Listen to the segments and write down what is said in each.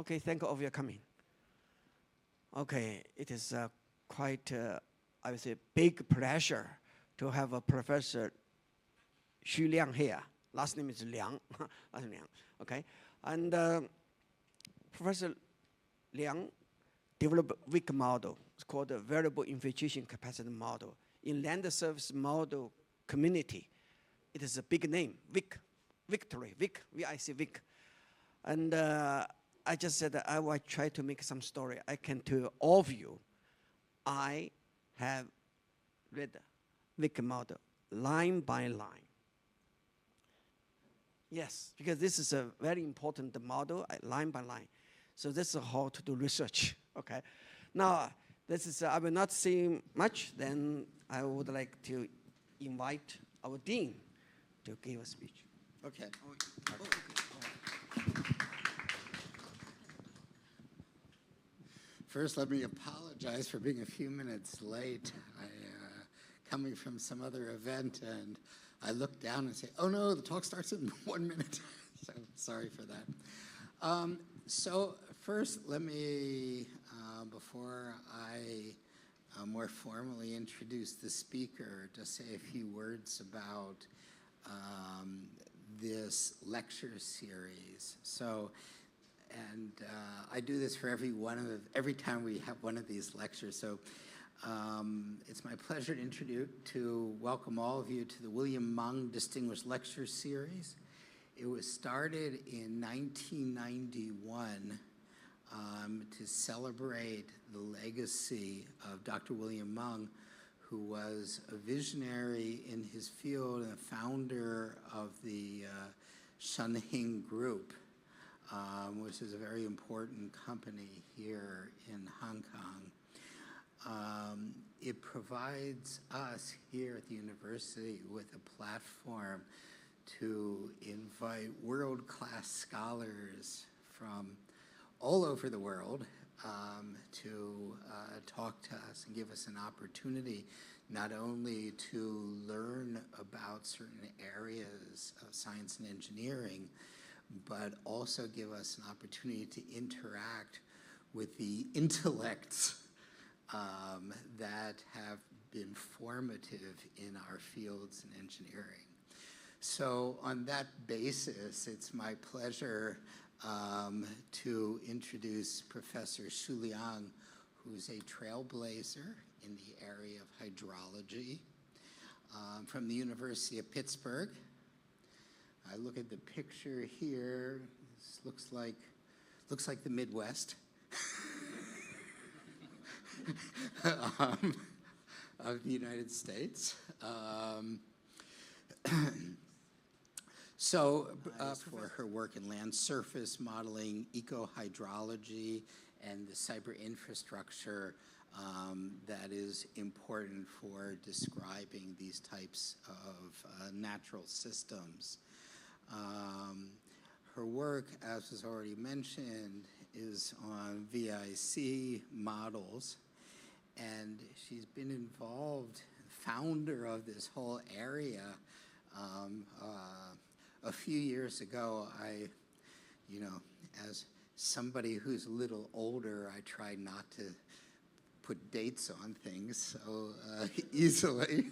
Okay, thank you all for your coming. Okay, it is quite, I would say, big pleasure to have a Professor Liang here. Last name is Liang. Last name Liang. Okay, and Professor Liang developed a WIC model. It's called the Variable Infiltration Capacity Model. In land surface model community, it is a big name, WIC, victory, WIC, V-I-C, WIC. And I just said that I will try to make some story. I can tell all of you, I have read WIC model line by line. Yes, because this is a very important model, line by line. So this is how to do research, okay? Now, this is, I will not say much, then I would like to invite our dean to give a speech. Okay. First, let me apologize for being a few minutes late. Coming from some other event, and I look down and say, oh no, the talk starts in 1 minute. So sorry for that. So first, let me, before I more formally introduce the speaker, just say a few words about this lecture series. So, and I do this for every time we have one of these lectures. So it's my pleasure to welcome all of you to the William Mong Distinguished Lecture series. It was started in 1991 to celebrate the legacy of Dr. William Mong, who was a visionary in his field and a founder of the Shunhing Group, which is a very important company here in Hong Kong. It provides us here at the university with a platform to invite world-class scholars from all over the world to talk to us and give us an opportunity not only to learn about certain areas of science and engineering, but also give us an opportunity to interact with the intellects that have been formative in our fields in engineering. So on that basis, it's my pleasure to introduce Professor Liang, who's a trailblazer in the area of hydrology from the University of Pittsburgh. I look at the picture here. This looks like the Midwest of the United States. For her work in land surface modeling, eco-hydrology, and the cyber infrastructure that is important for describing these types of natural systems. Her work, as was already mentioned, is on VIC models, and she's been involved, founder of this whole area. A few years ago, as somebody who's a little older, I try not to put dates on things so easily.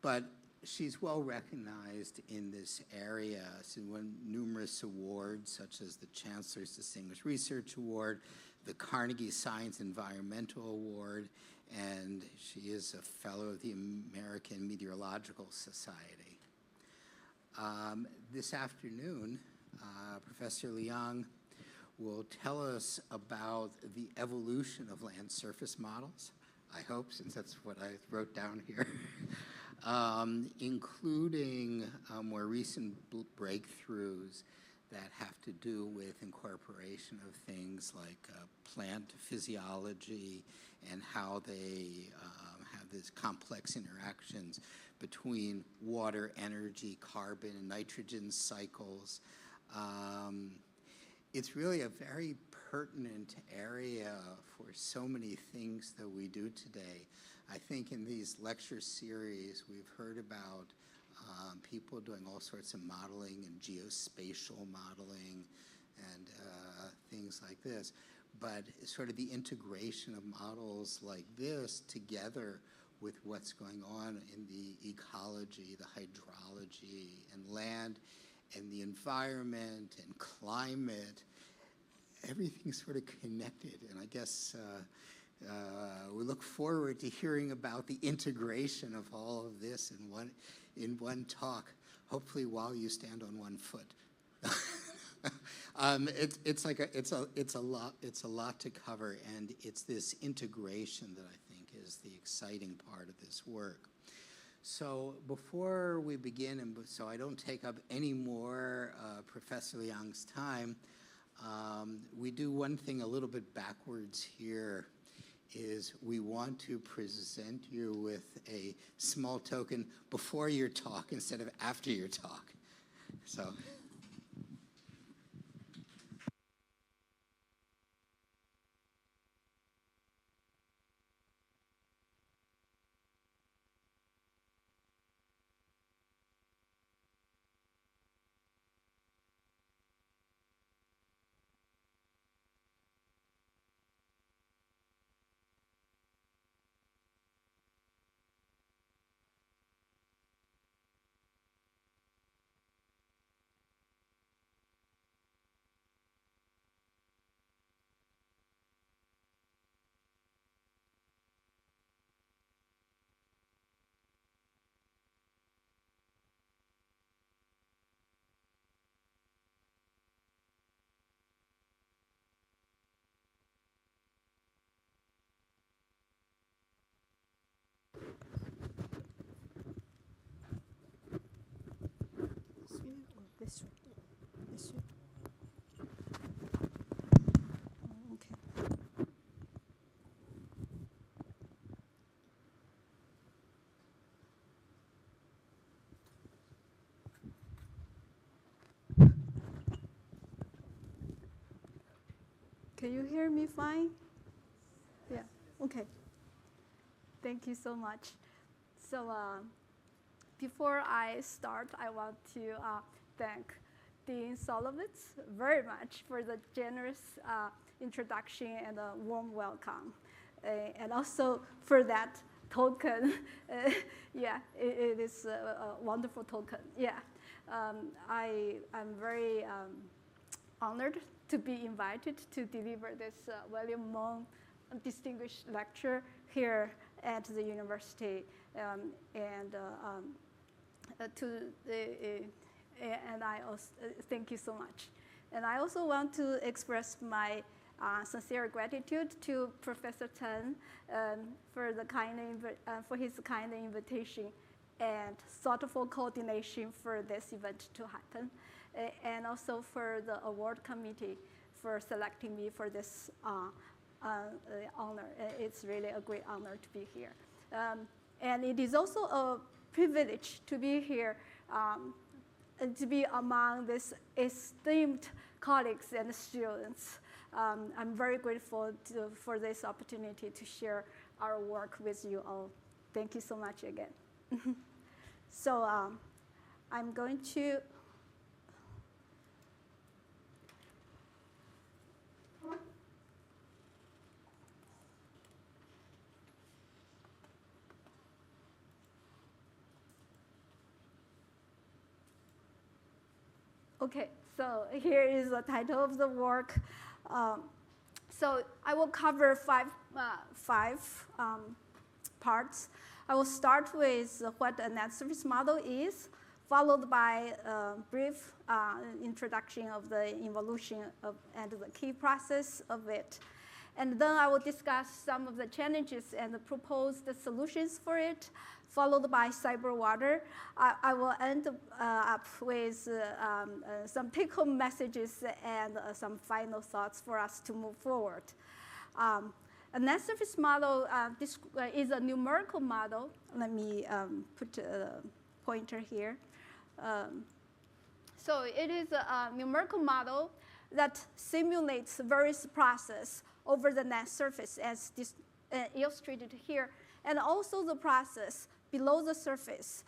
But she's well recognized in this area. She won numerous awards, such as the Chancellor's Distinguished Research Award, the Carnegie Science Environmental Award, and she is a fellow of the American Meteorological Society. This afternoon, Professor Liang will tell us about the evolution of land surface models, I hope, since that's what I wrote down here, including more recent breakthroughs that have to do with incorporation of things like plant physiology and how they have these complex interactions between water, energy, carbon, and nitrogen cycles. It's really a very pertinent area for so many things that we do today. I think in these lecture series, we've heard about people doing all sorts of modeling and geospatial modeling and things like this. But sort of the integration of models like this together with what's going on in the ecology, the hydrology, and land, and the environment, and climate, everything's sort of connected. And I guess we look forward to hearing about the integration of all of this in one talk, hopefully while you stand on one foot. It's a lot to cover, and it's this integration that I think is the exciting part of this work. So before we begin, and so I don't take up any more Professor Liang's time, we do one thing a little bit backwards here, is we want to present you with a small token before your talk instead of after your talk. So. This one. Okay. Can you hear me fine? Yeah. Okay. Thank you so much. So before I start, I want to thank Dean Solovitz very much for the generous introduction and a warm welcome. And also for that token. Yeah, it is a wonderful token. Yeah, I'm very honored to be invited to deliver this William Mong Distinguished Lecture here at the university, and I also thank you so much. And I also want to express my sincere gratitude to Professor Chen for his kind invitation and thoughtful coordination for this event to happen, and also for the award committee for selecting me for this honor. It's really a great honor to be here. And it is also a privilege to be here, and to be among these esteemed colleagues and students. I'm very grateful for this opportunity to share our work with you all. Thank you so much again. So I'm going to Okay, so here is the title of the work. So I will cover five parts. I will start with what a net surface model is, followed by a brief introduction of the evolution and the key process of it. And then I will discuss some of the challenges and the proposed solutions for it, followed by cyber water. I will end up with some take-home messages and some final thoughts for us to move forward. A net surface model is a numerical model. Let me put a pointer here. So it is a numerical model that simulates various processes over the net surface as illustrated here, and also the process below the surface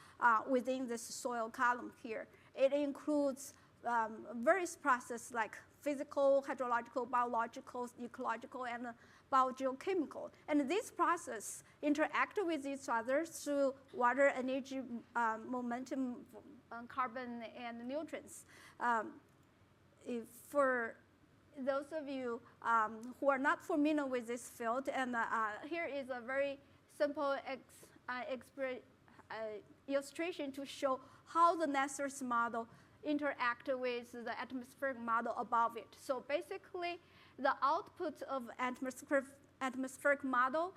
within this soil column here. It includes various processes like physical, hydrological, biological, ecological, and biogeochemical. And this process interact with each other through water, energy, momentum, carbon, and nutrients. For those of you who are not familiar with this field, and here is a very simple illustration to show how the NASR's model interact with the atmospheric model above it. So basically, the output of atmospheric model,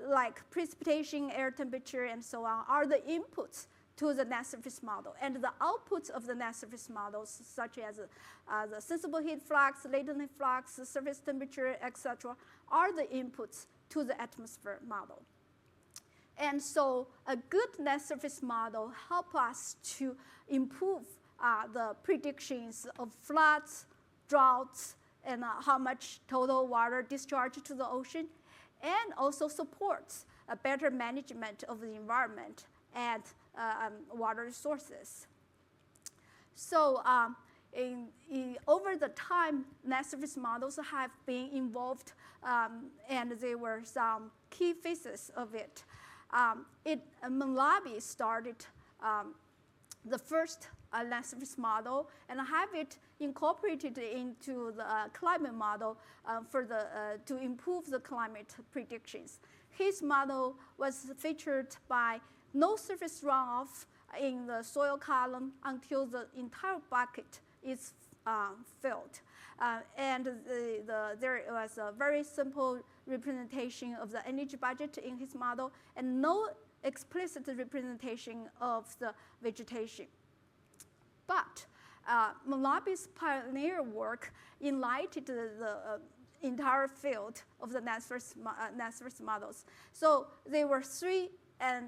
like precipitation, air temperature, and so on, are the inputs to the net surface model. And the outputs of the net surface models, such as the sensible heat flux, latent heat flux, surface temperature, etc., are the inputs to the atmosphere model. And so a good net surface model helps us to improve the predictions of floods, droughts, and how much total water discharge to the ocean, and also supports a better management of the environment and water resources. So over the time, net surface models have been involved, and there were some key phases of it. Malawi started the first net surface model and have it incorporated into the climate model to improve the climate predictions. His model was featured by no surface runoff in the soil column until the entire bucket is filled. And there was a very simple representation of the energy budget in his model and no explicit representation of the vegetation. But Malawi's pioneer work enlightened the entire field of the net surface models. So there were three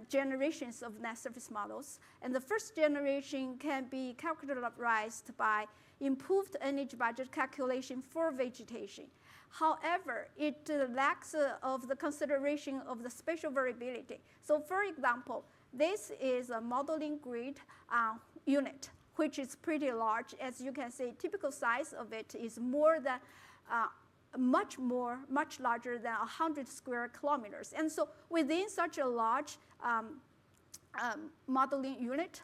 generations of net surface models, and the first generation can be characterized by improved energy budget calculation for vegetation. However, it lacks of the consideration of the spatial variability. So for example, this is a modeling grid unit, which is pretty large. As you can see, typical size of it is more than much larger than 100 square kilometers. And so within such a large modeling unit,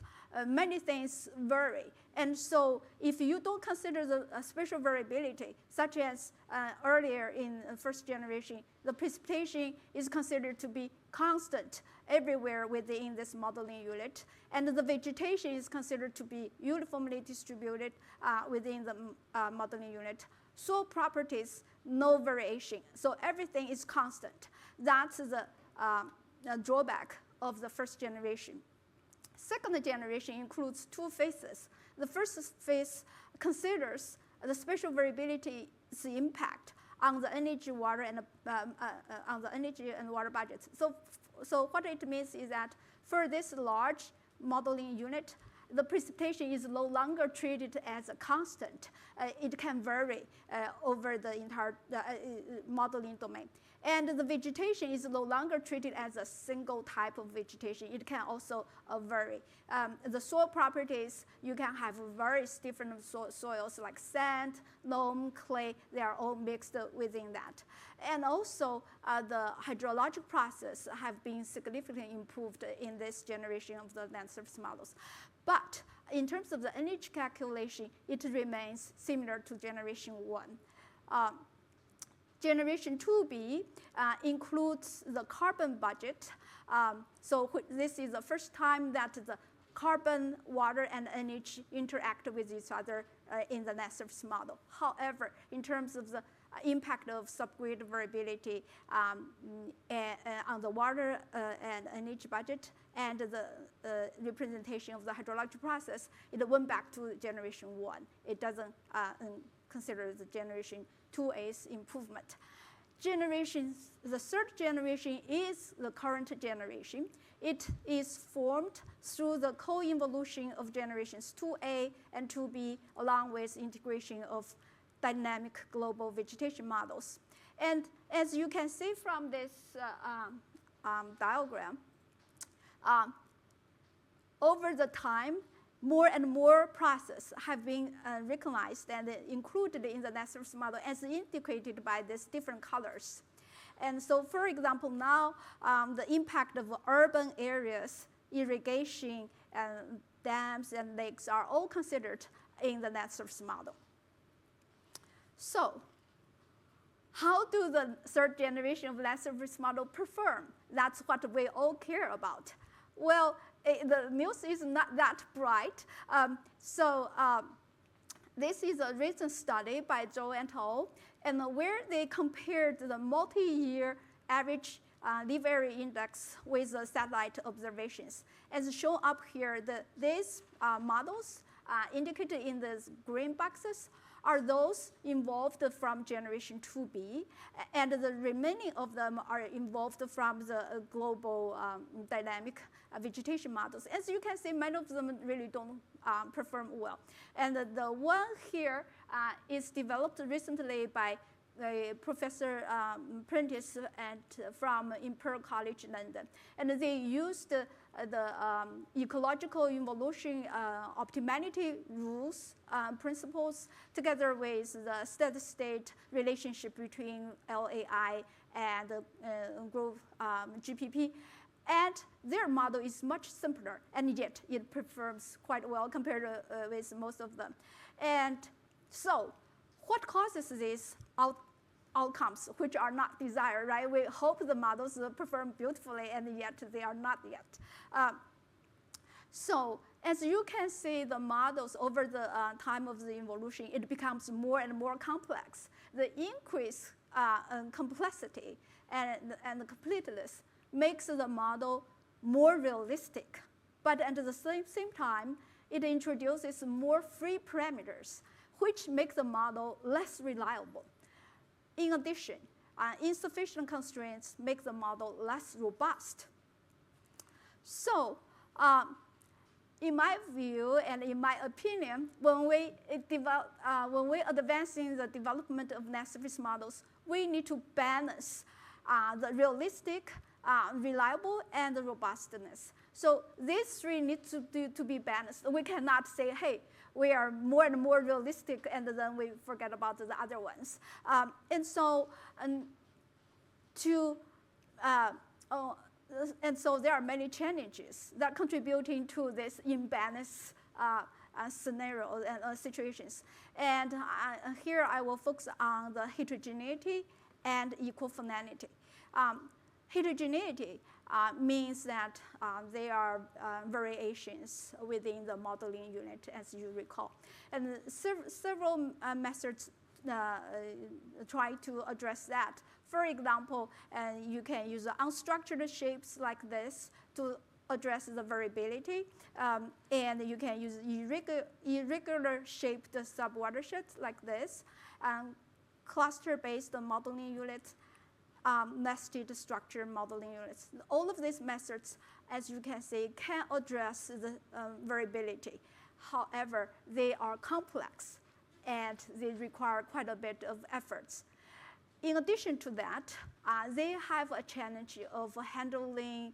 many things vary. And so if you don't consider the spatial variability, such as earlier in first generation, the precipitation is considered to be constant everywhere within this modeling unit, and the vegetation is considered to be uniformly distributed within the modeling unit. Soil properties, no variation. So everything is constant. That's the drawback of the first generation. Second generation includes two phases. The first phase considers the spatial variability's impact on the energy, water, and on the energy and water budgets. So what it means is that for this large modeling unit, the precipitation is no longer treated as a constant. It can vary over the entire modeling domain. And the vegetation is no longer treated as a single type of vegetation. It can also vary. The soil properties, you can have various different soils like sand, loam, clay. They are all mixed within that. And also, the hydrological process have been significantly improved in this generation of the land surface models. But in terms of the energy calculation, it remains similar to generation 1. Generation 2B includes the carbon budget. So this is the first time that the carbon, water, and energy interact with each other in the net surface model. However, in terms of the impact of subgrid variability on the water and energy budget and the representation of the hydrological process, it went back to generation 1. It doesn't consider the generation 2A's improvement. The third generation is the current generation. It is formed through the co-evolution of generations 2A and 2B, along with integration of dynamic global vegetation models. And as you can see from this diagram, over the time, more and more processes have been recognized and included in the net surface model as indicated by these different colors. And so, for example, now the impact of urban areas, irrigation, dams, and lakes are all considered in the net surface model. So, how do the third generation of net surface model perform? That's what we all care about. Well, the news is not that bright. This is a recent study by Zhou et al., and where they compared the multi-year average live area index with the satellite observations. As shown up here, these models indicated in these green boxes are those involved from generation 2B, and the remaining of them are involved from the global dynamic vegetation models. As you can see, many of them really don't perform well. And the one here is developed recently by Professor Prentice from Imperial College London. And they used the ecological evolution optimality rules, principles, together with the steady state relationship between LAI and growth GPP. And their model is much simpler, and yet it performs quite well compared with most of them. And so, what causes these outcomes, which are not desired, right? We hope the models will perform beautifully, and yet they are not yet. So, as you can see, the models over the time of the evolution, it becomes more and more complex. The increased complexity and completeness makes the model more realistic. But at the same time, it introduces more free parameters, which make the model less reliable. In addition, insufficient constraints make the model less robust. So, in my view and in my opinion, when we advance in the development of net surface models, we need to balance the realistic, reliable, and the robustness. So these three need to be balanced. We cannot say, hey, we are more and more realistic, and then we forget about the other ones. And so there are many challenges that contributing to this imbalance scenario and situations. And here I will focus on the heterogeneity and equifinality. Heterogeneity means that there are variations within the modeling unit, as you recall. And several methods try to address that. For example, you can use unstructured shapes like this to address the variability. And you can use irregular shaped subwatersheds like this, cluster-based modeling units, nested structure modeling units. All of these methods, as you can see, can address the variability. However, they are complex and they require quite a bit of efforts. In addition to that, they have a challenge of handling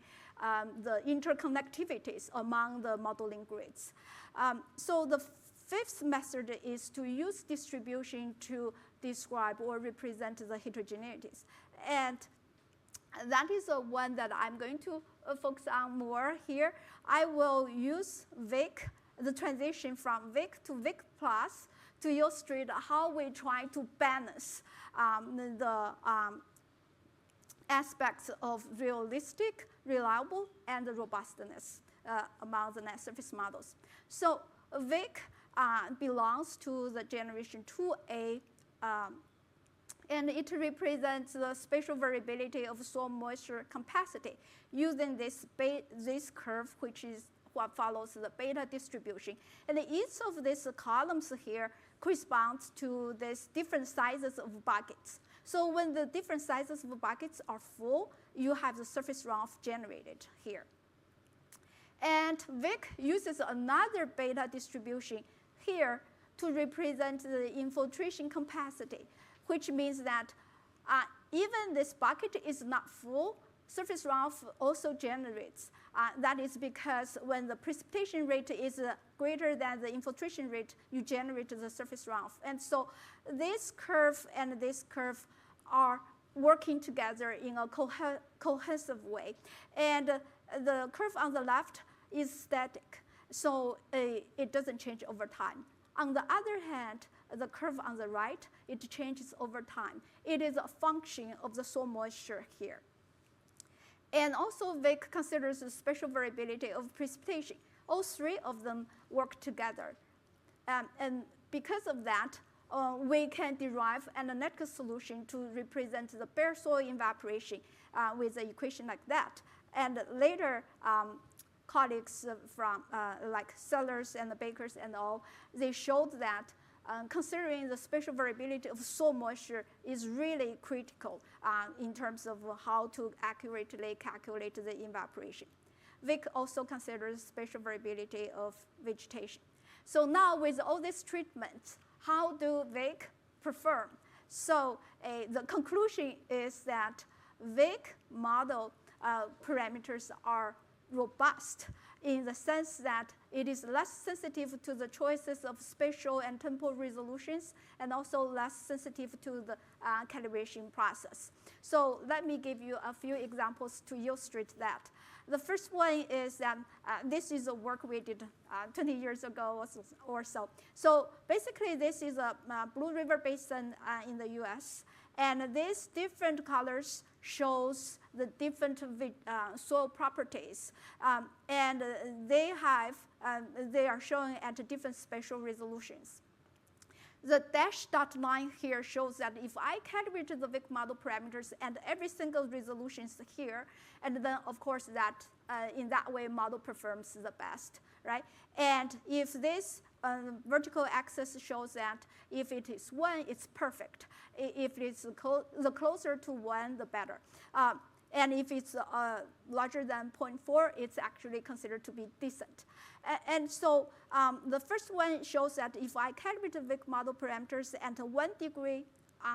the interconnectivities among the modeling grids. So the fifth method is to use distribution to describe or represent the heterogeneities. And that is the one that I'm going to focus on more here. I will use VIC, the transition from VIC to VIC plus, to illustrate how we try to balance the aspects of realistic, reliable, and robustness among the net surface models. So VIC belongs to the generation 2A, and it represents the spatial variability of soil moisture capacity using this curve, which is what follows the beta distribution. And each of these columns here corresponds to these different sizes of buckets. So when the different sizes of buckets are full, you have the surface runoff generated here. And VIC uses another beta distribution here to represent the infiltration capacity, which means that even this bucket is not full, surface runoff also generates. That is because when the precipitation rate is greater than the infiltration rate, you generate the surface runoff. And so this curve and this curve are working together in a cohesive way. And the curve on the left is static, so it doesn't change over time. On the other hand, the curve on the right, it changes over time. It is a function of the soil moisture here. And also, Vic considers the spatial variability of precipitation. All three of them work together. And because of that, we can derive an analytical solution to represent the bare soil evaporation with an equation like that. And later, colleagues from like Sellers and the Bakers and all, they showed that considering the spatial variability of soil moisture is really critical in terms of how to accurately calculate the evaporation. Vic also considers spatial variability of vegetation. So now with all these treatments, how do Vic perform? So the conclusion is that Vic model parameters are robust in the sense that it is less sensitive to the choices of spatial and temporal resolutions, and also less sensitive to the calibration process. So let me give you a few examples to illustrate that. The first one is that this is a work we did 20 years ago or so. So basically, this is a Blue River Basin in the US. And these different colors shows the different soil properties. And they are showing at different spatial resolutions. The dashed dot line here shows that if I calibrate the Vic model parameters and every single resolution is here, and then of course that in that way model performs the best, right? And if this vertical axis shows that if it is 1, it's perfect. If it's the closer to 1, the better. And if it's larger than 0.4, it's actually considered to be decent. And so the first one shows that if I calibrate the Vic model parameters at 1 degree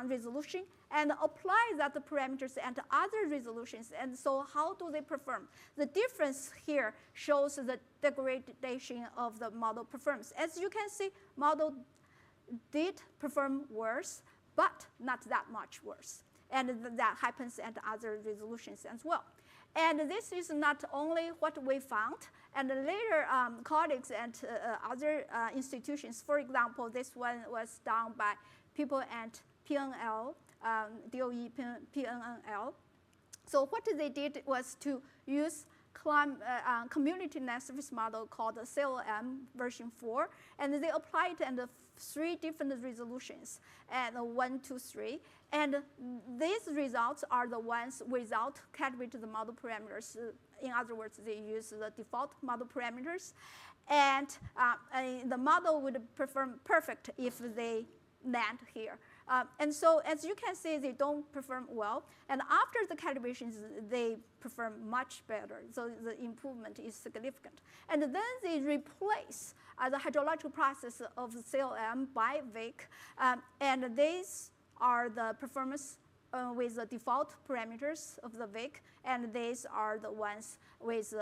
resolution and apply that parameters at other resolutions, and so how do they perform? The difference here shows the degradation of the model performance. As you can see, model did perform worse, but not that much worse. And that happens at other resolutions as well. And this is not only what we found, and later colleagues at other institutions, for example, this one was done by people at PNL, DOE PNL. So what they did was to use community net surface model called CLM version 4, and they applied it in 3 different resolutions, and 1, 2, 3. And these results are the ones without calibrating the model parameters. In other words, they use the default model parameters. And the model would perform perfect if they land here. And so as you can see, they don't perform well. And after the calibrations, they perform much better. So the improvement is significant. And then they replace the hydrological process of the CLM by Vic. And these are the performance with the default parameters of the Vic, and these are the ones with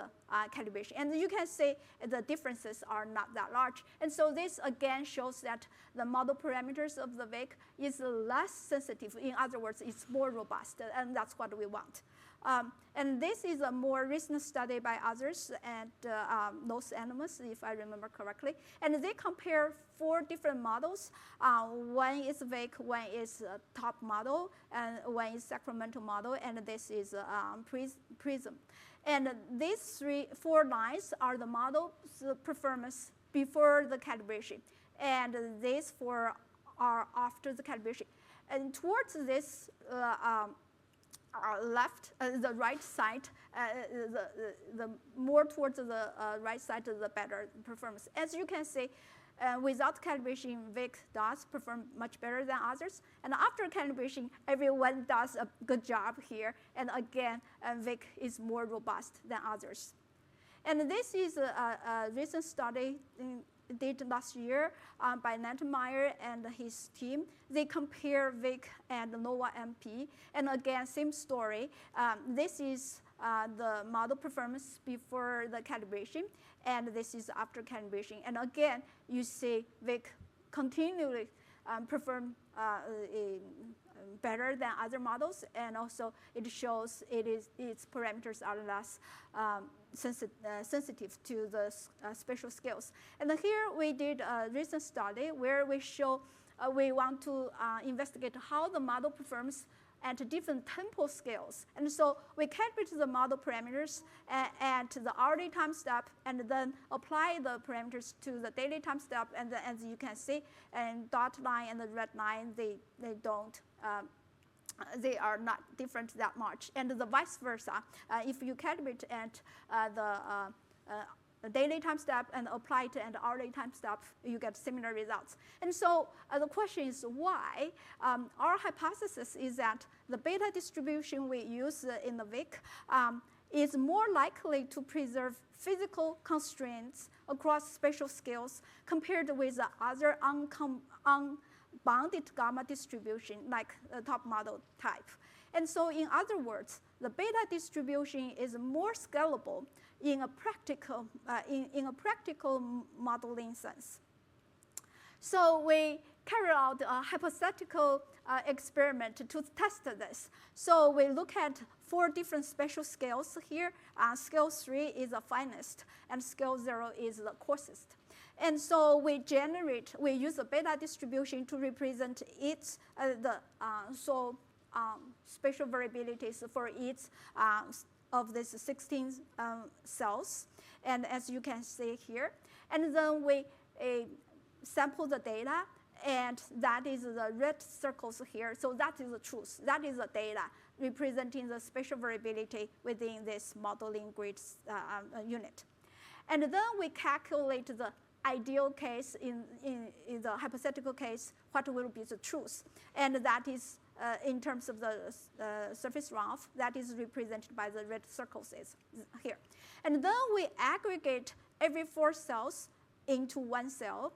calibration. And you can see the differences are not that large. And so this again shows that the model parameters of the Vic is less sensitive. In other words, it's more robust, and that's what we want. And this is a more recent study by others at Los Animas, if I remember correctly. And they compare 4 different models. One is Vic, one is top model, and one is Sacramento model, and this is Prism. And these 4 lines are the model's performance before the calibration. And these 4 are after the calibration. And towards this the right side, the more towards the right side, the better performance. As you can see, without calibration, Vic does perform much better than others. And after calibration, everyone does a good job here. And again, Vic is more robust than others. And this is a recent study did last year by Nettemeyer and his team. They compare Vic and NOVA MP. And again, same story. This is the model performance before the calibration, and this is after calibration. And again, you see Vic continually perform better than other models, and also it shows its parameters are less sensitive to the spatial scales. And here we did a recent study where we show we want to investigate how the model performs at different tempo scales. And so we calibrate the model parameters at the hourly time step, and then apply the parameters to the daily time step. And then, as you can see, and dot line and the red line, they don't. They are not different that much, and the vice versa. If you calibrate at the daily time step and apply it at the hourly time step, you get similar results. And so the question is why? Our hypothesis is that the beta distribution we use in the Vic is more likely to preserve physical constraints across spatial scales compared with the other unbounded gamma distribution, like the top model type. And so in other words, the beta distribution is more scalable in a practical modeling sense. So we carry out a hypothetical experiment to test this. So we look at 4 different spatial scales here. Scale 3 is the finest, and scale 0 is the coarsest. And so we use the beta distribution to represent its spatial variabilities for each of these 16 cells, and as you can see here. And then we sample the data, and that is the red circles here. So that is the truth. That is the data representing the spatial variability within this modeling grid unit. And then we calculate the ideal case in the hypothetical case, what will be the truth. And that is in terms of the surface runoff, that is represented by the red circles is here. And then we aggregate every 4 cells into one cell,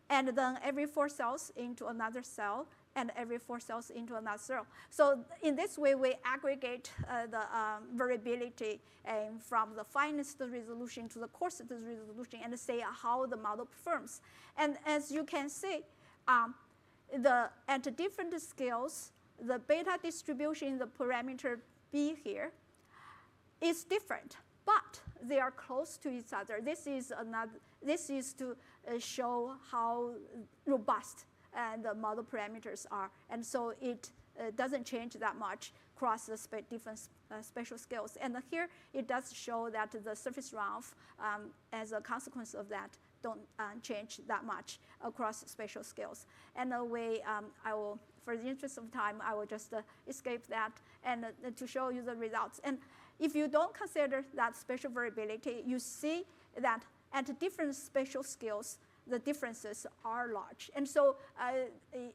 and then every 4 cells into another cell, and every 4 cells into another cell. So in this way, we aggregate the variability from the finest resolution to the coarsest resolution and say how the model performs. And as you can see, at different scales, the beta distribution in the parameter B here is different, but they are close to each other. This is to show how robust the model parameters are, and so it doesn't change that much across the different spatial scales. And here it does show that the surface runoff, as a consequence of that, don't change that much across spatial scales. And I will, for the interest of time, I will just escape that and to show you the results. And if you don't consider that spatial variability, you see that at different spatial scales, the differences are large. And so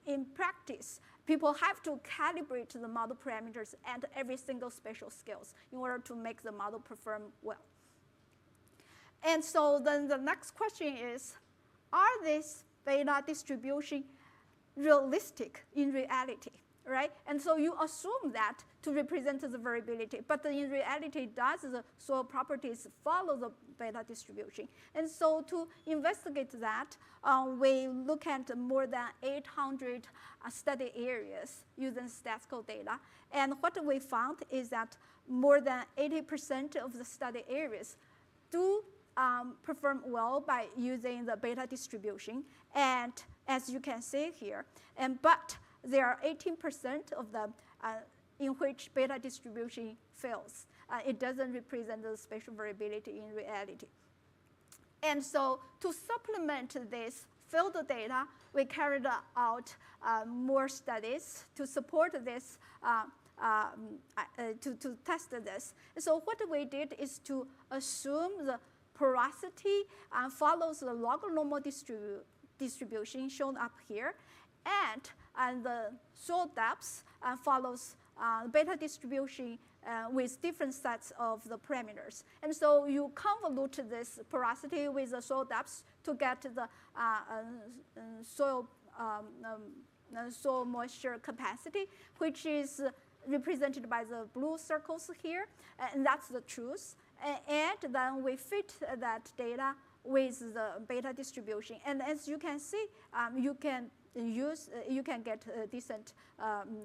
in practice, people have to calibrate the model parameters at every single spatial scales in order to make the model perform well. And so then the next question is, are these beta distribution realistic in reality, right? And so you assume that to represent the variability, but in reality, does the soil properties follow the beta distribution? And so to investigate that, we look at more than 800 study areas using statistical data. And what we found is that more than 80% of the study areas do perform well by using the beta distribution. And as you can see here, but there are 18% of them in which beta distribution fails. It doesn't represent the spatial variability in reality. And so to supplement this field data, we carried out more studies to support this, to test this. So what we did is to assume the porosity follows the log normal distribution shown up here, and the soil depth follows beta distribution with different sets of the parameters. And so you convolute this porosity with the soil depth to get the soil moisture capacity, which is represented by the blue circles here, and that's the truth. And then we fit that data with the beta distribution. And as you can see, you can get a decent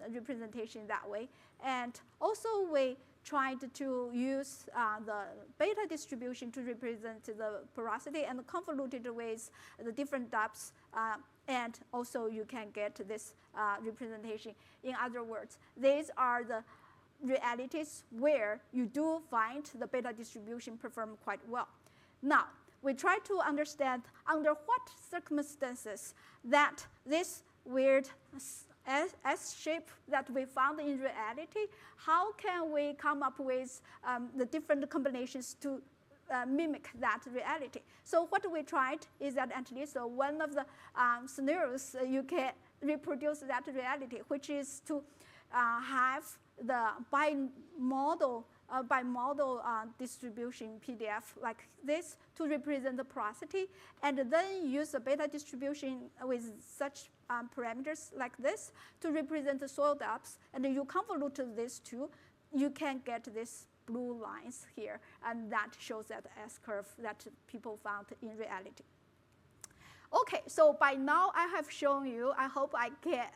representation that way. And also we tried to use the beta distribution to represent the porosity and convoluted with the different depths, and also you can get this representation. In other words, these are the realities where you do find the beta distribution perform quite well. Now, we try to understand under what circumstances that this weird S shape that we found in reality, how can we come up with the different combinations to mimic that reality? So what we tried is that at least one of the scenarios you can reproduce that reality, which is to have the bimodal distribution PDF like this to represent the porosity, and then use the beta distribution with such parameters like this to represent the soil depths, and you convolute these two, you can get this blue lines here, and that shows that S curve that people found in reality. Okay, so by now I have shown you, I hope I can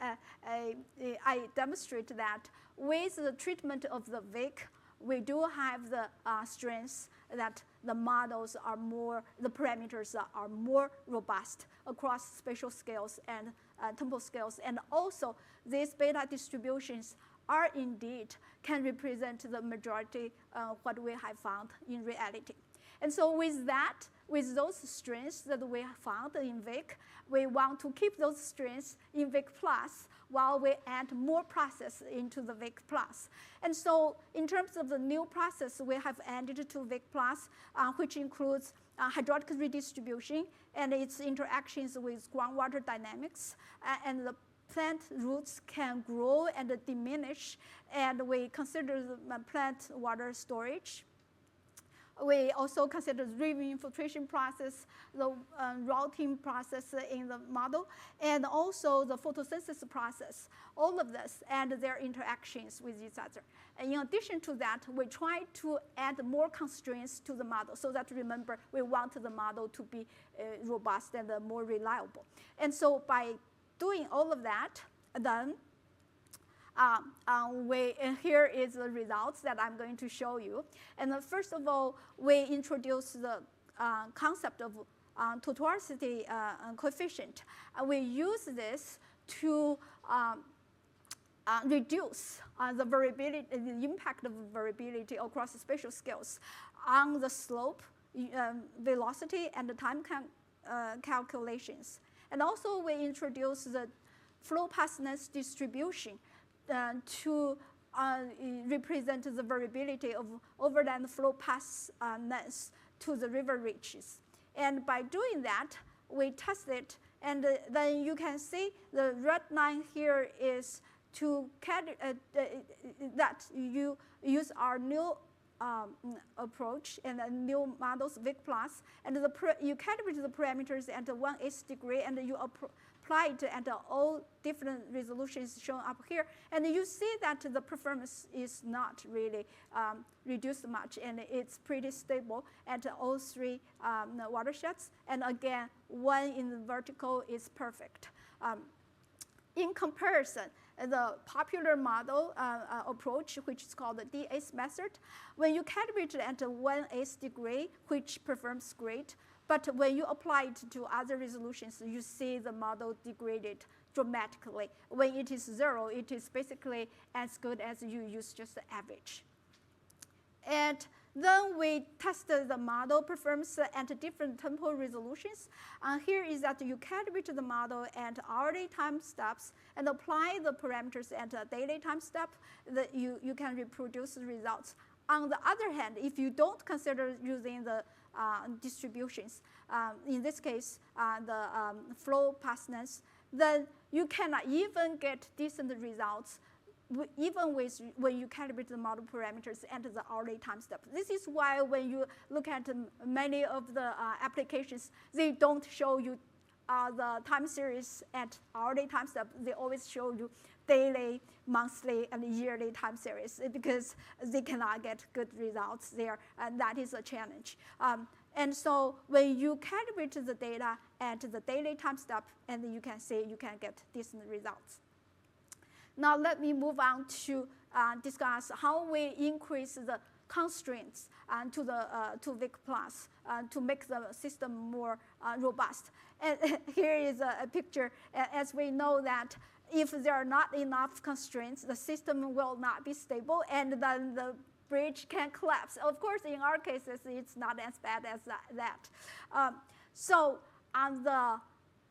I demonstrate that with the treatment of the Vic, we do have the strengths that the models are more, the parameters are more robust across spatial scales and temporal scales. And also these beta distributions are indeed can represent the majority what we have found in reality. And so with that, with those strengths that we found in Vic, we want to keep those strengths in Vic Plus while we add more process into the Vic Plus. And so in terms of the new process we have added to Vic Plus, which includes hydrological redistribution and its interactions with groundwater dynamics, and the plant roots can grow and diminish, and we consider the plant water storage. We also consider the river infiltration process, the routing process in the model, and also the photosynthesis process, all of this and their interactions with each other. And in addition to that, we try to add more constraints to the model so that, remember, we want the model to be robust and more reliable. And so by doing all of that, then here is the results that I'm going to show you. And first of all, we introduce the concept of tortuosity coefficient. We use this to reduce the variability, the impact of variability across spatial scales on the slope, velocity, and the time calculations. And also we introduce the flow passness distribution to represent the variability of overland flow passness to the river reaches. And by doing that, we test it, and then you can see the red line here is to that you use our new approach and the new models Vic Plus, and you calibrate the parameters at 1/8 degree, and you apply it at all different resolutions shown up here, and you see that the performance is not really reduced much, and it's pretty stable at all three watersheds. And again, one in the vertical is perfect. In comparison, the popular model approach, which is called the DACE method, when you calibrate it at 1/8 degree, which performs great, but when you apply it to other resolutions, you see the model degraded dramatically. When it is 0, it is basically as good as you use just the average. And then we tested the model performance at different temporal resolutions. Here is that you calibrate the model at hourly time steps and apply the parameters at a daily time step, that you can reproduce the results. On the other hand, if you don't consider using the distributions, in this case, the flow passness, then you cannot even get decent results even when you calibrate the model parameters at the hourly time step. This is why when you look at many of the applications, they don't show you the time series at hourly time step. They always show you daily, monthly, and yearly time series because they cannot get good results there, and that is a challenge. And so when you calibrate the data at the daily time step, and you can say you can get decent results. Now let me move on to discuss how we increase the constraints to VIC Plus to make the system more robust. And here is a picture. As we know that if there are not enough constraints, the system will not be stable, and then the bridge can collapse. Of course, in our cases, it's not as bad as that. So the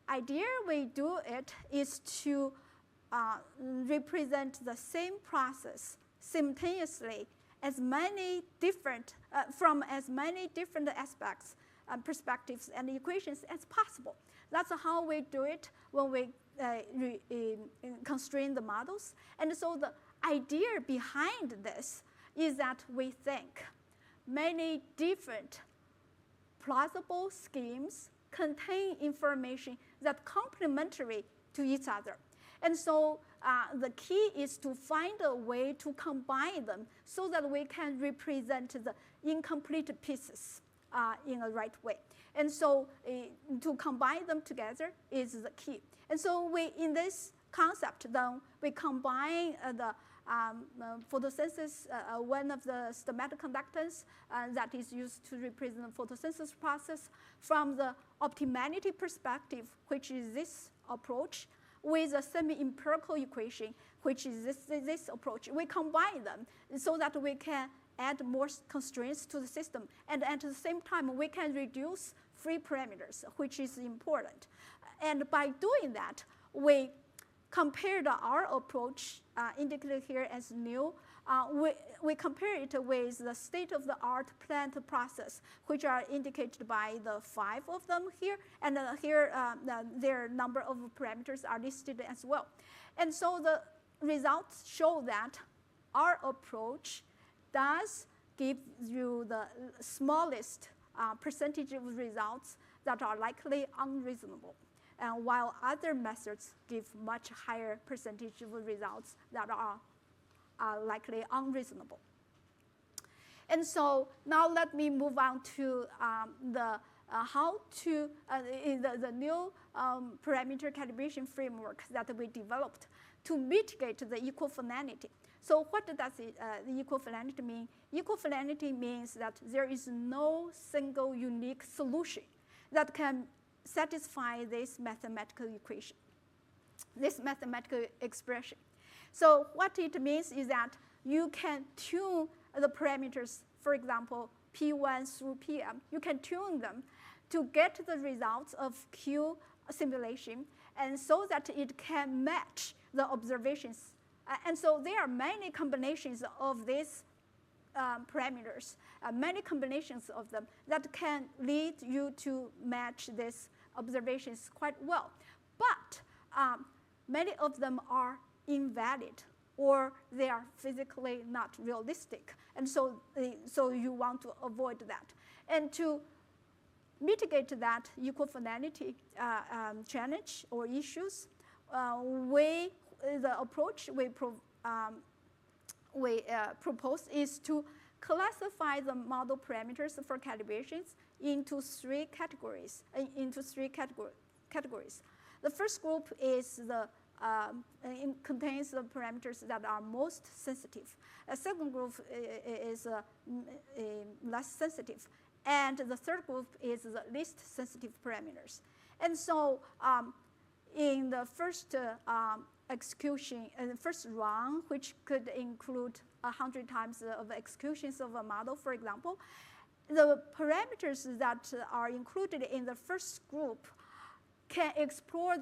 idea we do it is to represent the same process simultaneously as many different, from as many different aspects, perspectives, and equations as possible. That's how we do it when we constrain the models. And so the idea behind this is that we think many different plausible schemes contain information that are complementary to each other. And so the key is to find a way to combine them so that we can represent the incomplete pieces in a right way. And so to combine them together is the key. And so in this concept, then we combine the photosynthesis, one of the stomatic conductance that is used to represent the photosynthesis process from the optimality perspective, which is this approach, with a semi-empirical equation, which is this approach. We combine them so that we can add more constraints to the system. And at the same time, we can reduce free parameters, which is important. And by doing that, we compared our approach, indicated here as new. We compare it with the state-of-the-art plant process, which are indicated by the 5 of them here. And here, their number of parameters are listed as well. And so the results show that our approach does give you the smallest percentage of results that are likely unreasonable, and while other methods give much higher percentage of results that are likely unreasonable. And so now let me move on to the new parameter calibration framework that we developed to mitigate the equifinality. So what does the equifinality mean? Equifinality means that there is no single unique solution that can satisfy this mathematical equation, this mathematical expression. So what it means is that you can tune the parameters, for example, P1 through Pm. You can tune them to get the results of Q simulation, and so that it can match the observations. And so there are many combinations of these parameters, many combinations of them that can lead you to match these observations quite well. But many of them are invalid, or they are physically not realistic. And so you want to avoid that. And to mitigate that equifinality challenge or issues, the approach we propose is to classify the model parameters for calibrations into three categories. The first group is contains the parameters that are most sensitive. A second group is less sensitive, and the third group is the least sensitive parameters. And so, in the first execution, the first run, which could include 100 times of executions of a model, for example, the parameters that are included in the first group can explore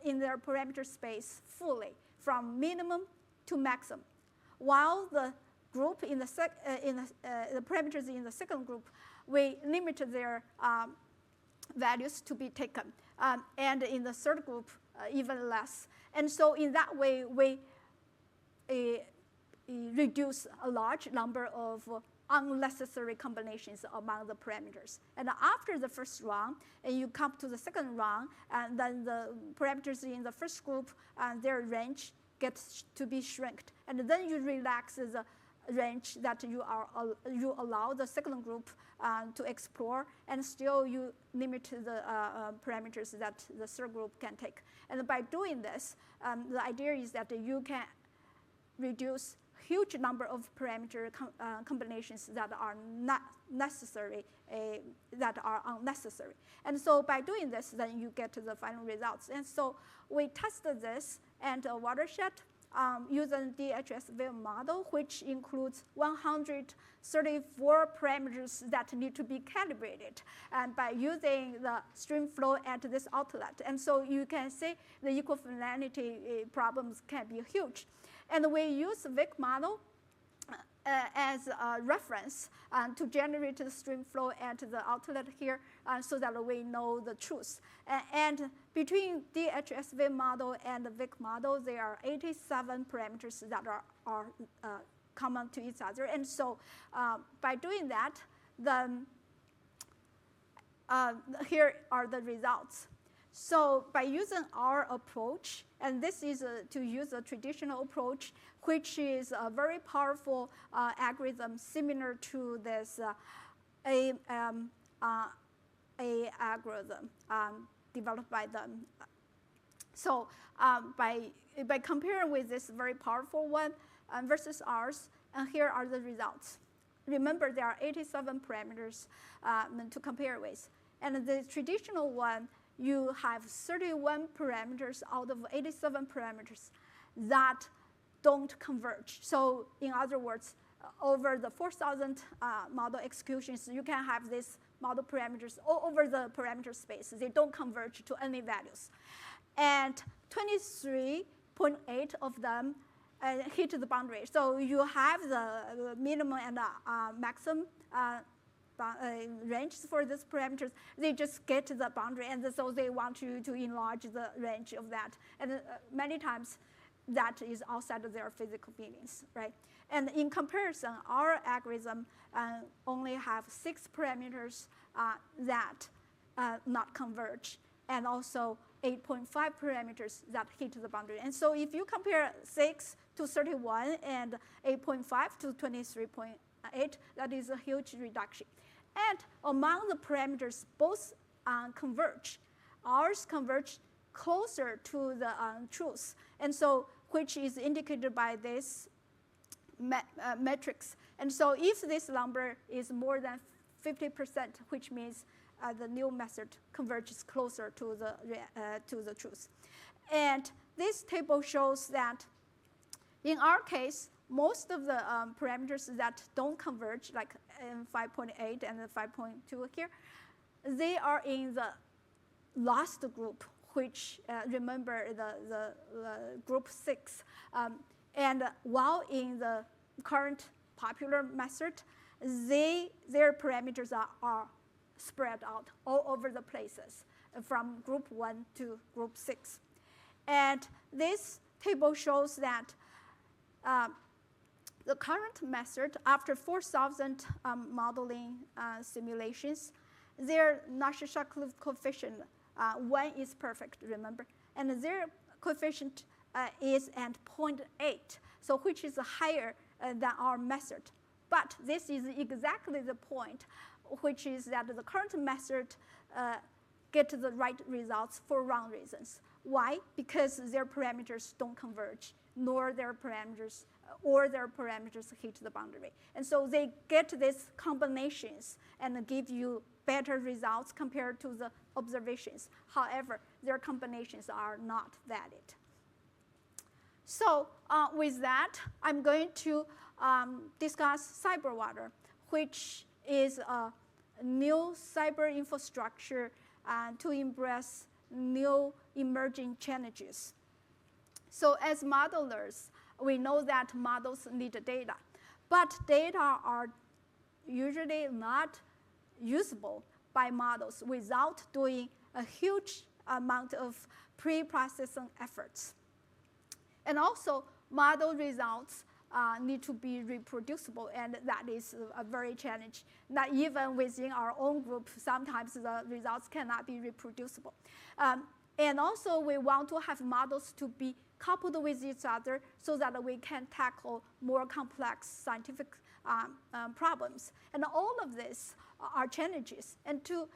in their parameter space fully, from minimum to maximum, while the group in the parameters in the second group, we limit their values to be taken, and in the third group, even less. And so in that way, we reduce a large number of unnecessary combinations among the parameters. And after the first round, and you come to the second round, and then the parameters in the first group, their range gets to be shrinked. And then you relax the range that you allow the second group to explore, and still you limit the parameters that the third group can take. And by doing this, the idea is that you can reduce huge number of parameter combinations that are not necessary, that are unnecessary. And so by doing this, then you get to the final results. And so we tested this at a watershed using DHS-Wave model, which includes 134 parameters that need to be calibrated, and by using the stream flow at this outlet. And so you can see the equifinality problems can be huge. And we use Vic model as a reference to generate the stream flow at the outlet here so that we know the truth. And between DHS-Wave model and the Vic model, there are 87 parameters that are common to each other. And so by doing that, here are the results. So by using our approach, and this is to use a traditional approach, which is a very powerful algorithm similar to this algorithm developed by them. So by comparing with this very powerful one versus ours, and here are the results. Remember, there are 87 parameters to compare with. And the traditional one, you have 31 parameters out of 87 parameters that don't converge. So in other words, over the 4,000 model executions, you can have these model parameters all over the parameter space. They don't converge to any values. And 23.8 of them hit the boundary. So you have the minimum and maximum ranges for these parameters. They just get to the boundary, and so they want you to enlarge the range of that. And many times, that is outside of their physical meanings, right? And in comparison, our algorithm only have 6 parameters that not converge, and also 8.5 parameters that hit the boundary. And so if you compare 6 to 31 and 8.5 to 23.8, that is a huge reduction. And among the parameters, both converge. Ours converge closer to the truth, and so which is indicated by this matrix. And so if this number is more than 50%, which means the new method converges closer to the truth. And this table shows that in our case, most of the parameters that don't converge, like 5.8 and 5.2 here, they are in the last group, which remember the group 6. And while in the current popular method, their parameters are spread out all over the places from group 1 to group 6. And this table shows that the current method, after 4,000 modeling simulations, their Nash-Shockley coefficient, 1 is perfect, remember? And their coefficient is at 0.8, so which is higher than our method. But this is exactly the point, which is that the current method get the right results for wrong reasons. Why? Because their parameters don't converge, nor their parameters hit the boundary. And so they get these combinations and give you better results compared to the observations. However, their combinations are not valid. So with that, I'm going to discuss cyberwater, which is a new cyber infrastructure to embrace new emerging challenges. So as modelers, we know that models need data, but data are usually not usable by models without doing a huge amount of pre-processing efforts. And also, model results need to be reproducible, and that is a very challenge. That even within our own group, sometimes the results cannot be reproducible. And also, we want to have models to be coupled with each other so that we can tackle more complex scientific problems. And all of these are challenges. And to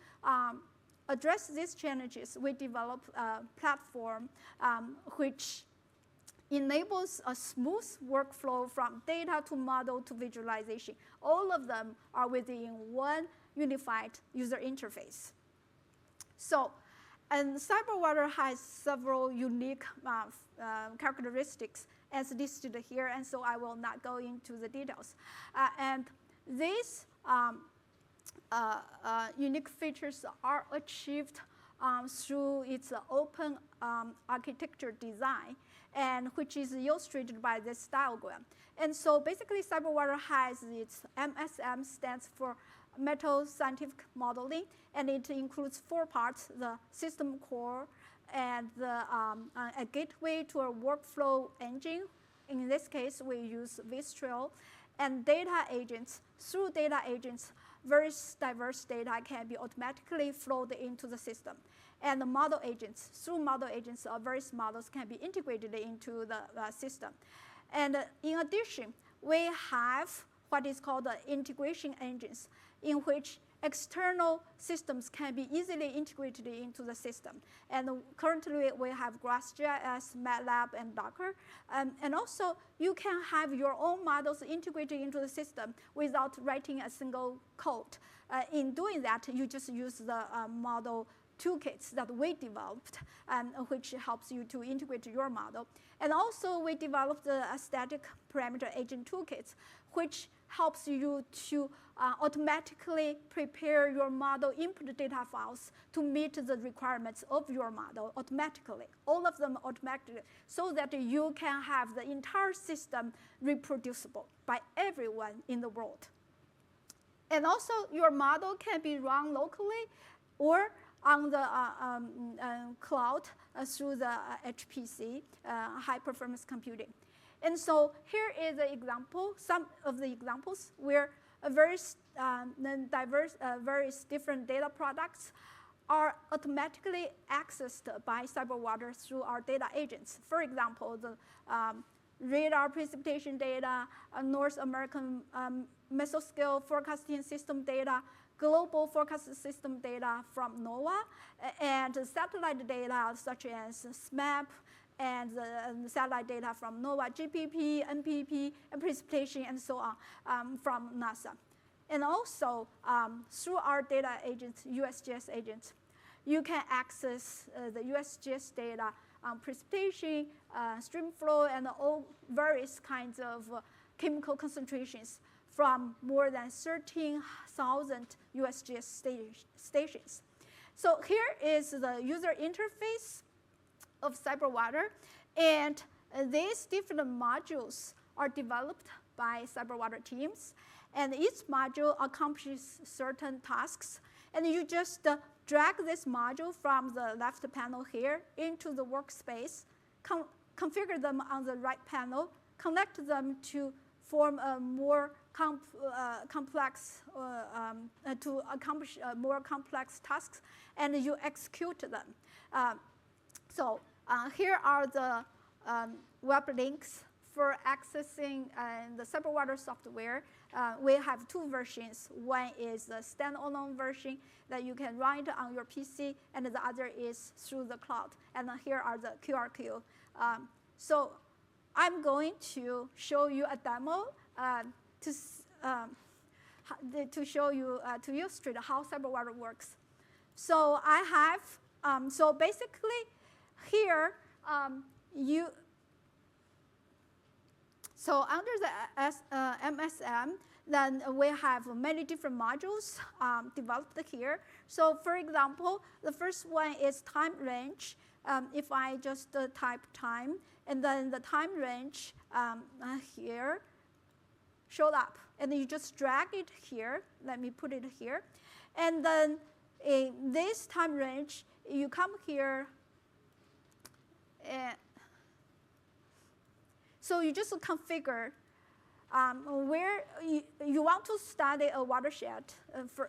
address these challenges, we develop a platform which enables a smooth workflow from data to model to visualization. All of them are within one unified user interface. So, and CyberWater has several unique characteristics as listed here, and so I will not go into the details. And these unique features are achieved through its open architecture design, and which is illustrated by this diagram. And so basically, CyberWater has its MSM, stands for Metal Scientific Modeling, and it includes 4 parts: the system core, and a gateway to a workflow engine. In this case, we use Vistral, and data agents. Through data agents, very diverse data can be automatically flowed into the system. And the model agents, through model agents, various models can be integrated into the system. And in addition, we have what is called the integration engines, in which external systems can be easily integrated into the system. And currently, we have GraphJS, MATLAB, and Docker. And also, you can have your own models integrated into the system without writing a single code. In doing that, you just use the model toolkits that we developed, which helps you to integrate your model. And also, we developed a static parameter agent toolkits, which helps you to automatically prepare your model input data files to meet the requirements of your model automatically, all of them automatically, so that you can have the entire system reproducible by everyone in the world. And also, your model can be run locally or on the cloud through the HPC, high performance computing. And so here is an example, some of the examples where various different data products are automatically accessed by CyberWater through our data agents. For example, the radar precipitation data, North American mesoscale forecasting system data, global forecast system data from NOAA, and satellite data such as SMAP, and the satellite data from NOAA, GPP, NPP, and precipitation, and so on from NASA. And also, through our data agents, USGS agents, you can access the USGS data on precipitation, stream flow, and all various kinds of chemical concentrations from more than 13,000 USGS stations. So here is the user interface of CyberWater, and these different modules are developed by CyberWater teams, and each module accomplishes certain tasks, and you just drag this module from the left panel here into the workspace, configure them on the right panel, connect them to form a more complex, to accomplish more complex tasks, and you execute them. So here are the web links for accessing the CyberWater software. We have 2 versions. One is the standalone version that you can run it on your PC, and the other is through the cloud. And here are the QR code. So I'm going to show you a demo to show you, to illustrate how CyberWater works. So I have, so basically here, so under the MSM, then we have many different modules developed here. So for example, the first one is time range. If I just type time, and then the time range here showed up. And then you just drag it here. Let me put it here. And then in this time range, you come here. So you just configure where you want to study a watershed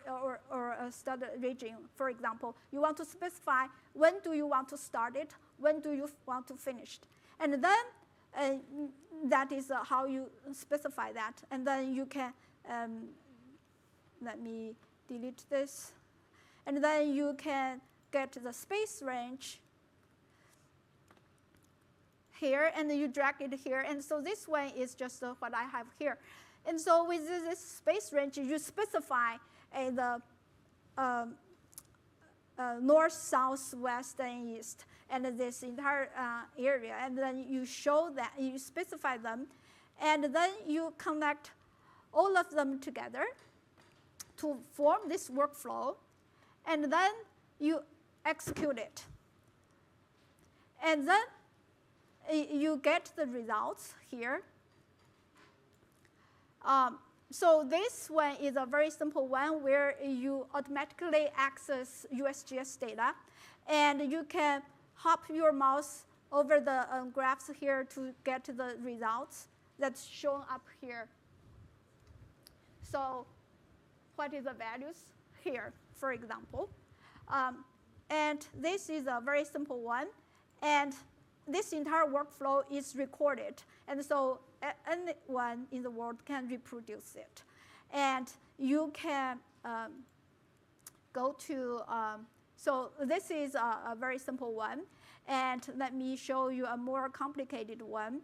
or a study region, for example. You want to specify when do you want to start it, when do you want to finish it. And then that is how you specify that. And then you can, let me delete this. And then you can get the space range here, and you drag it here. And so this one is just what I have here. And so with this space range, you specify the north, south, west, and east, and this entire area. And then you show that, you specify them, and then you connect all of them together to form this workflow, and then you execute it. And then you get the results here. So this one is a very simple one where you automatically access USGS data, and you can hop your mouse over the graphs here to get the results that's shown up here. So what is the values here, for example? And this is a very simple one. And this entire workflow is recorded. And so anyone in the world can reproduce it. And you can go to, so this is a very simple one. And let me show you a more complicated one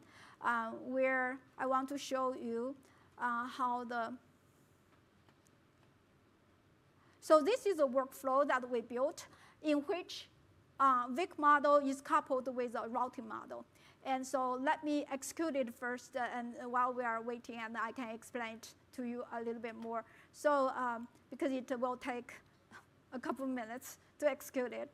where I want to show you how so this is a workflow that we built in which Vic model is coupled with a routing model. And so let me execute it first, and while we are waiting, and I can explain it to you a little bit more. So because it will take a couple minutes to execute it.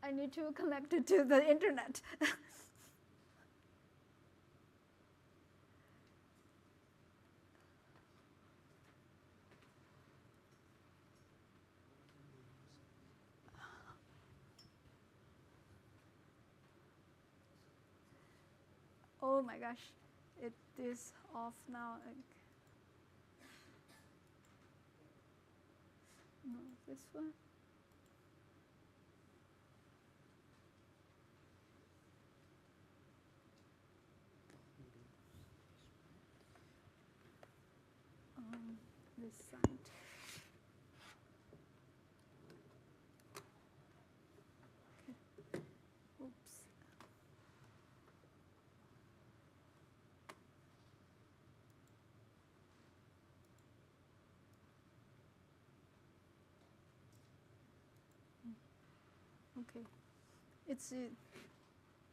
I need to connect it to the internet. Oh my gosh, it is off now. No, this one. This side. Okay. Oops. Okay.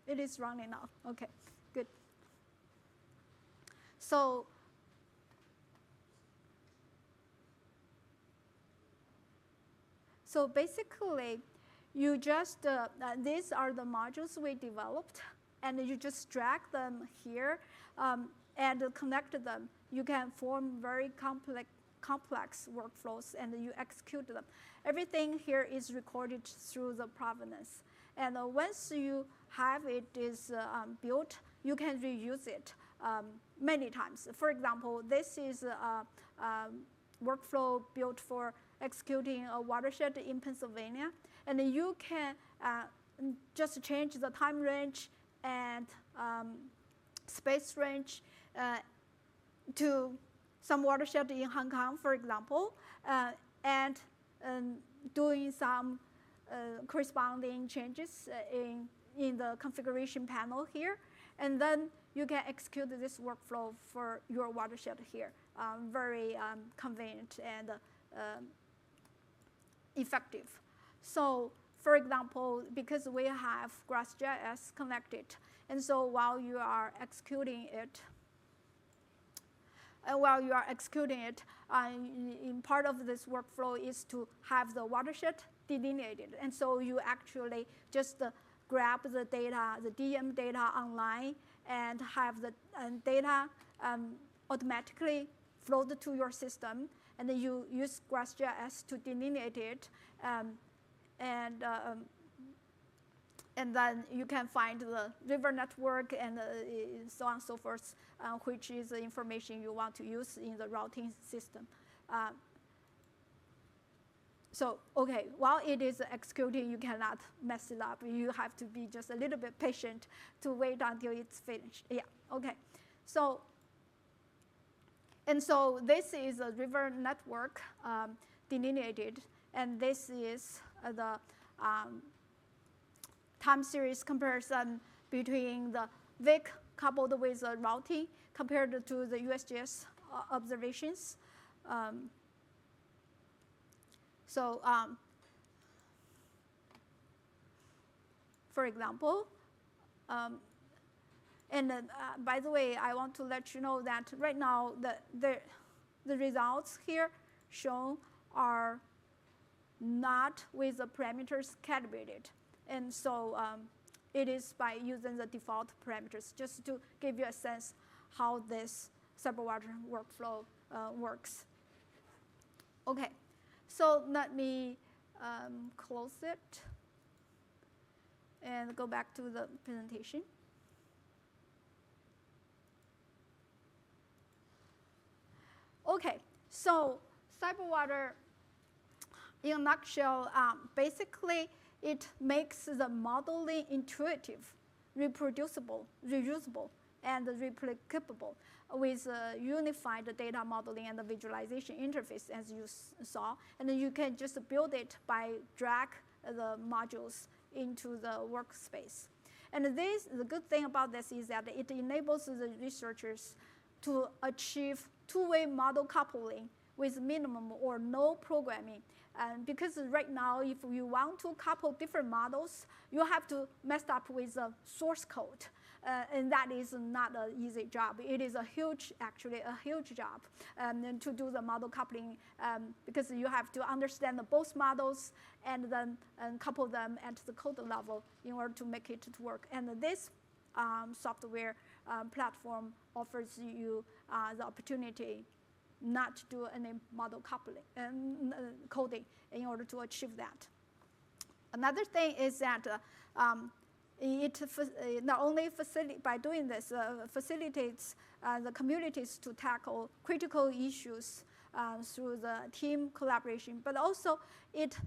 It is running now. Okay, good. So basically, you just, these are the modules we developed, and you just drag them here and connect them. You can form very complex workflows, and you execute them. Everything here is recorded through the provenance. And once you have it is built, you can reuse it many times. For example, this is a workflow built for executing a watershed in Pennsylvania. And you can just change the time range and space range to some watershed in Hong Kong, for example, and doing some corresponding changes in the configuration panel here. And then you can execute this workflow for your watershed here. Very convenient and effective. So for example, because we have GraphJS connected, and so while you are executing it, while you are executing it, in part of this workflow is to have the watershed delineated. And so you actually just grab the data, the DM data online, and have the data automatically flowed to your system. And then you use GraphJS to delineate it. And then you can find the river network and so on and so forth, which is the information you want to use in the routing system. So, okay, while it is executing, you cannot mess it up. You have to be just a little bit patient to wait until it's finished. Yeah, okay. So, and so this is a river network delineated, and this is the time series comparison between the VIC coupled with the routing compared to the USGS observations. For example, by the way, I want to let you know that right now the results here shown are not with the parameters calibrated. And so it is by using the default parameters, just to give you a sense how this cyberwater workflow works. Okay, so let me close it and go back to the presentation. Okay, so cyberwater, in a nutshell, basically it makes the modeling intuitive, reproducible, reusable, and replicable with unified data modeling and the visualization interface, as you saw. And then you can just build it by drag the modules into the workspace. And the good thing about this is that it enables the researchers to achieve two-way model coupling with minimum or no programming. Because right now, if you want to couple different models, you have to mess up with the source code. And that is not an easy job. It is actually a huge job to do the model coupling, because you have to understand both models and then couple them at the code level in order to make it to work. And this software platform offers you the opportunity not to do any model coupling and coding in order to achieve that. Another thing is that it not only by doing this facilitates the communities to tackle critical issues through the team collaboration, but also it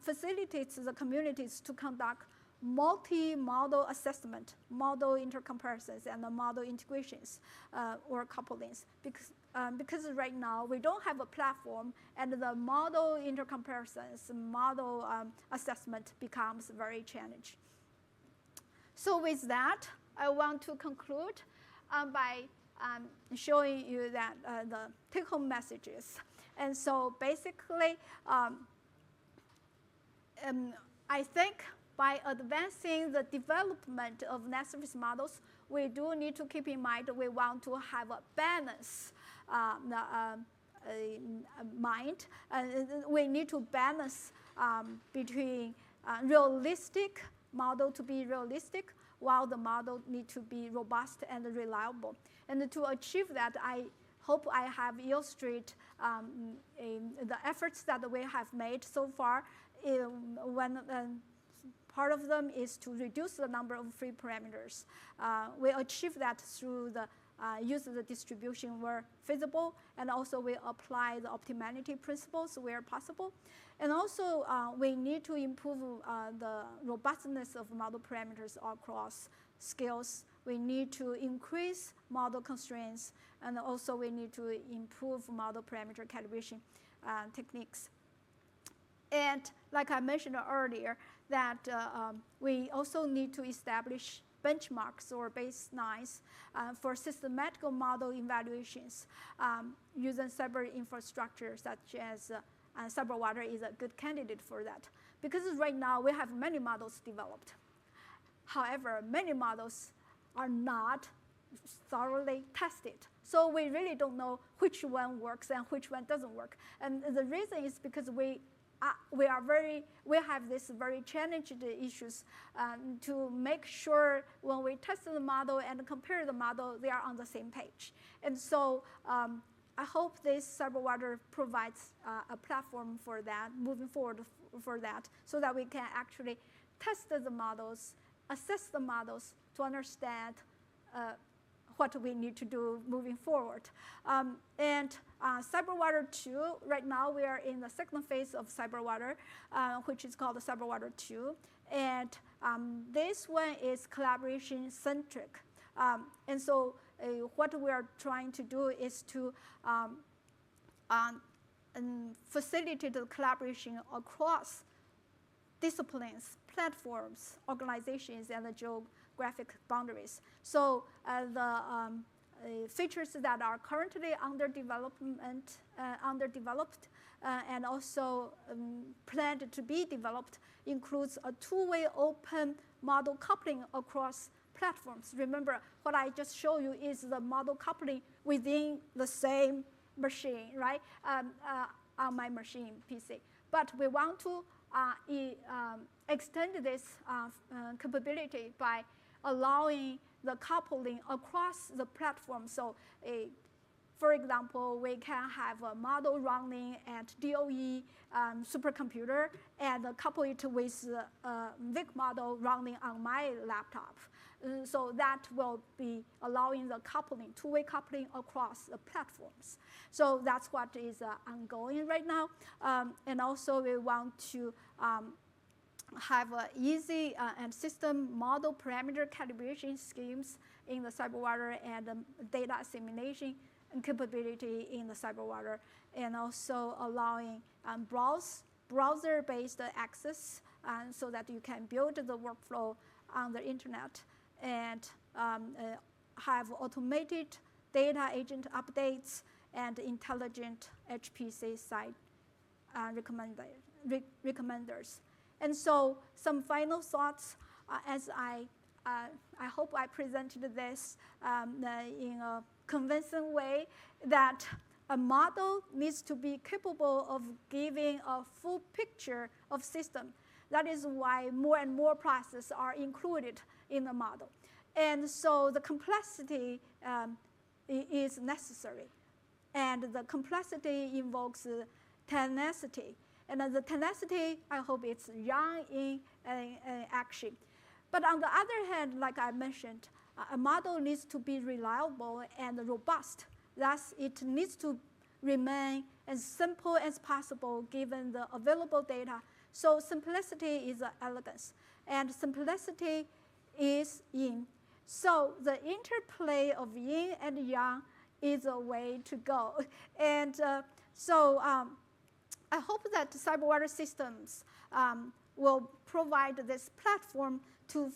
facilitates the communities to conduct multi-model assessment, model intercomparisons, and the model integrations or couplings. Because right now we don't have a platform, and the model intercomparisons, model assessment becomes very challenging. So with that, I want to conclude by showing you that the take-home messages. And so basically, I think by advancing the development of net surface models, we do need to keep in mind we want to have a balance mind. We need to balance between realistic model to be realistic, while the model need to be robust and reliable. And to achieve that, I hope I have illustrated the efforts that we have made so far. Part of them is to reduce the number of free parameters. We achieve that through the use of the distribution where feasible, and also we apply the optimality principles where possible. And also we need to improve the robustness of model parameters across scales. We need to increase model constraints, and also we need to improve model parameter calibration techniques. And like I mentioned earlier, that we also need to establish benchmarks or baselines for systematical model evaluations using cyber infrastructure, such as cyberwater is a good candidate for that. Because right now we have many models developed. However, many models are not thoroughly tested. So we really don't know which one works and which one doesn't work. And the reason is because we have this very challenging issues to make sure when we test the model and compare the model, they are on the same page. And so I hope this CyberWater provides a platform for that, moving forward for that, so that we can actually test the models, assess the models to understand what we need to do moving forward. CyberWater 2, right now we are in the second phase of CyberWater, which is called the CyberWater 2. And this one is collaboration-centric. And so what we are trying to do is to facilitate the collaboration across disciplines, platforms, organizations, and the geographic boundaries. So the features that are currently under development, and also planned to be developed includes a two-way open model coupling across platforms. Remember, what I just showed you is the model coupling within the same machine, right? On my machine, PC. But we want to extend this capability by allowing the coupling across the platform. So, for example, we can have a model running at DOE supercomputer and couple it with a VIC model running on my laptop. So that will be allowing the coupling, two-way coupling across the platforms. So that's what is ongoing right now. And also we want to have easy and system model parameter calibration schemes in the CyberWater and data assimilation capability in the CyberWater, and also allowing browser-based access so that you can build the workflow on the internet and have automated data agent updates and intelligent HPC site recommenders. And so some final thoughts as I hope I presented this in a convincing way, that a model needs to be capable of giving a full picture of system. That is why more and more processes are included in the model. And so the complexity is necessary. And the complexity invokes tenacity. And the tenacity, I hope it's young in action. But on the other hand, like I mentioned, a model needs to be reliable and robust. Thus, it needs to remain as simple as possible given the available data. So simplicity is elegance, and simplicity is yin. So the interplay of yin and yang is a way to go. And I hope that CyberWater systems will provide this platform to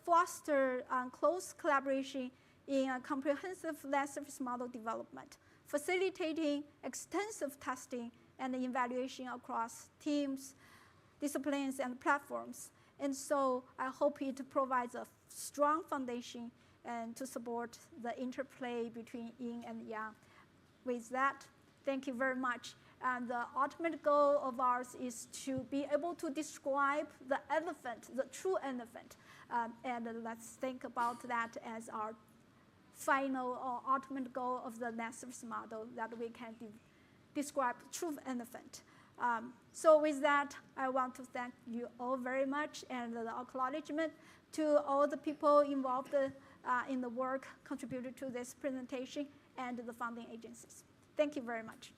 foster close collaboration in a comprehensive land surface model development, facilitating extensive testing and evaluation across teams, disciplines, and platforms. And so I hope it provides a strong foundation and to support the interplay between yin and yang. With that, thank you very much. And the ultimate goal of ours is to be able to describe the elephant, the true elephant. And let's think about that as our final or ultimate goal of the land surface model, that we can describe true elephant. So with that, I want to thank you all very much, and the acknowledgement to all the people involved in the work contributed to this presentation and the funding agencies. Thank you very much.